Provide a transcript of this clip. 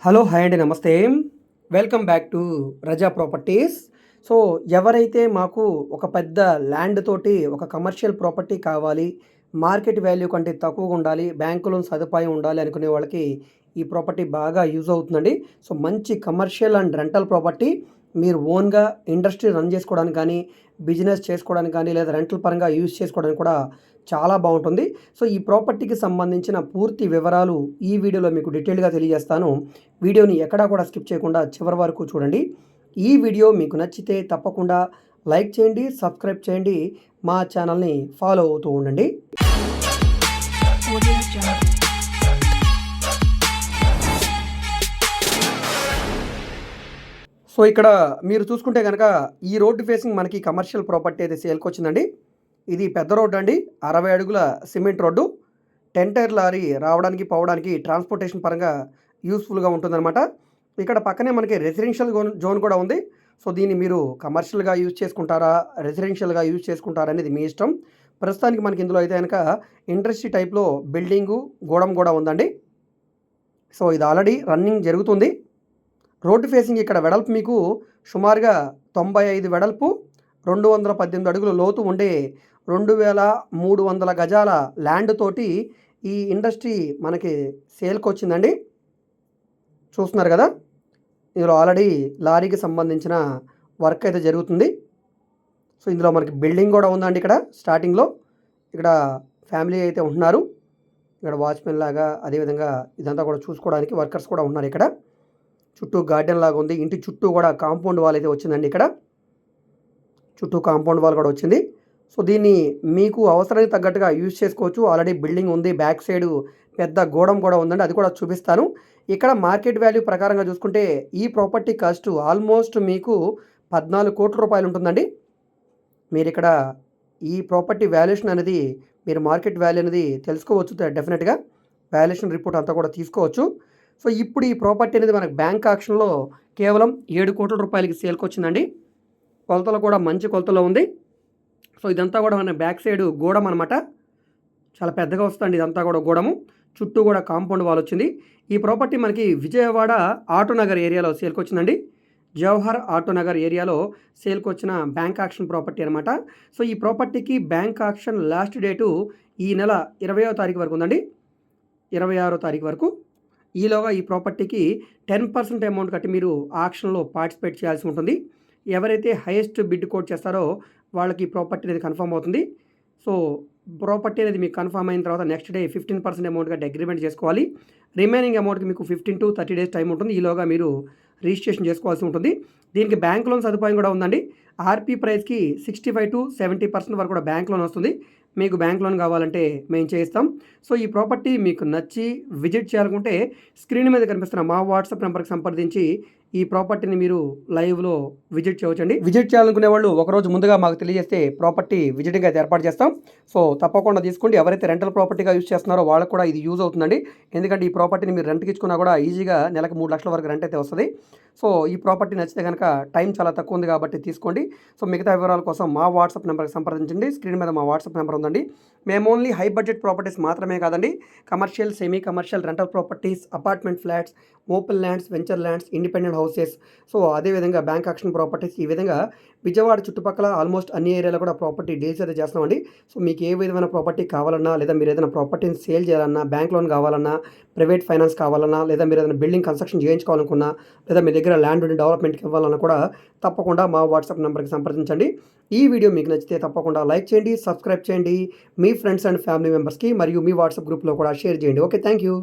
Hello hi అండి నమస్తే. Welcome back to Raza properties. So ఎవరైతే మాకు ఒక పెద్ద ల్యాండ్ తోటి ఒక కమర్షియల్ ప్రాపర్టీ కావాలి, మార్కెట్ వాల్యూ కంటే తక్కువగా ఉండాలి, బ్యాంకు లోన్ సదుపాయం ఉండాలి అనుకునే వాళ్ళకి ఈ ప్రాపర్టీ బాగా యూజ్ అవుతుందండి. సో మంచి కమర్షియల్ అండ్ రెంటల్ ప్రాపర్టీ. మీరు ఓన్గా ఇండస్ట్రీ రన్ చేసుకోవడానికి కానీ, బిజినెస్ చేసుకోవడానికి కానీ, లేదా రెంటల్ పరంగా యూజ్ చేసుకోవడానికి కూడా చాలా బాగుంటుంది. సో ఈ ప్రాపర్టీకి సంబంధించిన పూర్తి వివరాలు ఈ వీడియోలో మీకు డీటెయిల్గా తెలియజేస్తాను. వీడియోని ఎక్కడా కూడా స్కిప్ చేయకుండా చివరి వరకు చూడండి. ఈ వీడియో మీకు నచ్చితే తప్పకుండా లైక్ చేయండి, సబ్స్క్రైబ్ చేయండి, మా ఛానల్ని ఫాలో అవుతూ ఉండండి. సో ఇక్కడ మీరు చూసుకుంటే కనుక ఈ రోడ్డు ఫేసింగ్ మనకి కమర్షియల్ ప్రాపర్టీ అయితే సేల్కి వచ్చిందండి. ఇది పెద్ద రోడ్డు అండి, 60 అడుగుల సిమెంట్ రోడ్డు. 10 టైర్ లారీ రావడానికి పోవడానికి ట్రాన్స్పోర్టేషన్ పరంగా యూస్ఫుల్గా ఉంటుందన్నమాట. ఇక్కడ పక్కనే మనకి రెసిడెన్షియల్ జోన్ కూడా ఉంది. సో దీన్ని మీరు కమర్షియల్గా యూజ్ చేసుకుంటారా, రెసిడెన్షియల్గా యూజ్ చేసుకుంటారా అనేది మీ ఇష్టం. ప్రస్తుతానికి మనకి ఇందులో అయితే కనుక ఇండస్ట్రీ టైప్లో బిల్డింగు గోడం కూడా ఉందండి. సో ఇది ఆల్రెడీ రన్నింగ్ జరుగుతుంది. రోడ్డు ఫేసింగ్ ఇక్కడ వెడల్పు మీకు సుమారుగా 95 వెడల్పు, 218 అడుగుల లోతు ఉండే 2300 గజాల ల్యాండ్ తోటి ఈ ఇండస్ట్రీ మనకి సేల్కి వచ్చిందండి. చూస్తున్నారు కదా, ఇందులో ఆల్రెడీ లారీకి సంబంధించిన వర్క్ అయితే జరుగుతుంది. సో ఇందులో మనకి బిల్డింగ్ కూడా ఉందండి. ఇక్కడ స్టార్టింగ్లో ఇక్కడ ఫ్యామిలీ అయితే ఉంటున్నారు. ఇక్కడ వాచ్మెన్ లాగా, అదేవిధంగా ఇదంతా కూడా చూసుకోవడానికి వర్కర్స్ కూడా ఉన్నారు. ఇక్కడ చుట్టూ గార్డెన్ లాగా ఉంది. ఇంటి చుట్టూ కూడా కాంపౌండ్ వాల్ అయితే వచ్చిందండి. ఇక్కడ చుట్టూ కాంపౌండ్ వాల్ కూడా వచ్చింది. సో దీన్ని మీకు అవసరానికి తగ్గట్టుగా యూజ్ చేసుకోవచ్చు. ఆల్రెడీ బిల్డింగ్ ఉంది, బ్యాక్ సైడ్ పెద్ద గోడం కూడా ఉందండి, అది కూడా చూపిస్తాను. ఇక్కడ మార్కెట్ వాల్యూ ప్రకారంగా చూసుకుంటే ఈ ప్రాపర్టీ కాస్ట్ ఆల్మోస్ట్ మీకు 14 కోట్ల రూపాయలు ఉంటుందండి. మీరు ఇక్కడ ఈ ప్రాపర్టీ వాల్యుయేషన్ అనేది మీరు మార్కెట్ వాల్యూ అనేది తెలుసుకోవచ్చు. డెఫినెట్గా వాల్యుయేషన్ రిపోర్ట్ అంతా కూడా తీసుకోవచ్చు. సో ఇప్పుడు ఈ ప్రాపర్టీ అనేది మనకు బ్యాంక్ ఆక్షన్లో కేవలం 7 కోట్ల రూపాయలకి సేల్కి వచ్చిందండి. కొలతలు కూడా మంచి కొలతలో ఉంది. సో ఇదంతా కూడా మన బ్యాక్ సైడ్ గోడం అనమాట, చాలా పెద్దగా వస్తుంది ఇదంతా కూడా గోడము. చుట్టూ కూడా కాంపౌండ్ వాల్ వచ్చింది. ఈ ప్రాపర్టీ మనకి విజయవాడ ఆటోనగర్ ఏరియాలో సేల్కి వచ్చిందండి. జవహర్ ఆటోనగర్ ఏరియాలో సేల్కి వచ్చిన బ్యాంక్ ఆక్షన్ ప్రాపర్టీ అనమాట. సో ఈ ప్రాపర్టీకి బ్యాంక్ ఆక్షన్ లాస్ట్ డేటు ఈ నెల 20వ తారీఖు వరకు ఉందండి, 26వ తారీఖు వరకు. ఈలోగా ఈ ప్రాపర్టీకి 10% అమౌంట్ కట్టి మీరు ఆక్షన్లో పార్టిసిపేట్ చేయాల్సి ఉంటుంది. ఎవరైతే హైయెస్ట్ బిడ్ కోట్ చేస్తారో వాళ్ళకి ఈ ప్రాపర్టీ అనేది కన్ఫర్మ్ అవుతుంది. సో ప్రాపర్టీ అనేది మీకు కన్ఫర్మ్ అయిన తర్వాత నెక్స్ట్ డే 15% అమౌంట్ కట్టి అగ్రిమెంట్ చేసుకోవాలి. రిమైనింగ్ అమౌంట్కి మీకు 15 to 30 డేస్ టైం ఉంటుంది. ఈలోగా మీరు రిజిస్ట్రేషన్ చేసుకోవాల్సి ఉంటుంది. దీనికి బ్యాంక్ లోన్ సదుపాయం కూడా ఉందండి. ఆర్పీ ప్రైస్కి 65 to 70% వరకు కూడా బ్యాంక్ లోన్ వస్తుంది. మీకు బ్యాంక్ లోన్ కావాలంటే మేము చేయిస్తాం. సో ఈ ప్రాపర్టీ మీకు నచ్చి విజిట్ చేయాలనుకుంటే స్క్రీన్ మీద కనిపిస్తున్న మా వాట్సాప్ నెంబర్కి సంప్రదించి ఈ ప్రాపర్టీని మీరు లైవ్లో విజిట్ చేయవచ్చండి. విజిట్ చేయాలనుకునే వాళ్ళు ఒకరోజు ముందుగా మాకు తెలియజేస్తే ప్రాపర్టీ విజిటింగ్ అయితే ఏర్పాటు చేస్తాం. సో తప్పకుండా తీసుకోండి. ఎవరైతే రెంటల్ ప్రాపర్టీగా యూజ్ చేస్తున్నారో వాళ్ళకు కూడా ఇది యూజ్ అవుతుందండి. ఎందుకంటే ఈ ప్రాపర్టీని మీరు రెంట్కి ఇచ్చుకున్నా కూడా ఈజీగా నెలకు 3 లక్షల వరకు రెంట్ అయితే వస్తుంది. సో ఈ ప్రాపర్టీ నచ్చితే కనుక టైం చాలా తక్కువ ఉంది కాబట్టి తీసుకోండి. సో మిగతా వివరాల కోసం మా వాట్సాప్ నెంబర్కి సంప్రదించండి. స్క్రీన్ మీద మా వాట్సాప్ నెంబర్ ఉందండి. మేము ఓన్లీ హై బడ్జెట్ ప్రాపర్టీస్ మాత్రమే కాదండి, commercial, semi commercial, rental properties, apartment flats, open lands, venture lands, independent houses, so అదేవిధంగా బ్యాంక్ ఆక్షన్ ప్రాపర్టీస్, ఈ విధంగా విజయవాడ చుట్టుపక్కల ఆల్మోస్ట్ అన్ని ఏరియాలో కూడా ప్రాపర్టీ డీల్స్ అయితే చేస్తామండి. సో మీకు ఏ విధమైన ప్రాపర్టీ కావాలన్నా, లేదా మీరు ఏదైనా ప్రాపర్టీని సేల్ చేయాలన్నా, బ్యాంక్ లోన్ కావాలన్నా, ప్రైవేట్ ఫైనాన్స్ కావాలన్నా, లేదా మీరు ఏదైనా బిల్డింగ్ కన్స్ట్రక్షన్ చేయించుకోవాలనుకున్నా, లేదా మీ దగ్గర ల్యాండ్ ఉండి డెవలప్మెంట్కి ఇవ్వాలన్నా కూడా తప్పకుండా మా వాట్సాప్ నెంబర్కి సంప్రదించండి. ఈ వీడియో మీకు నచ్చితే తప్పకుండా లైక్ చేయండి, సబ్స్క్రైబ్ చేయండి, మీ ఫ్రెండ్స్ అండ్ ఫ్యామిలీ మెంబర్స్కి మరియు మీ వాట్సాప్ గ్రూప్లో కూడా షేర్ చేయండి. Okay, thank you.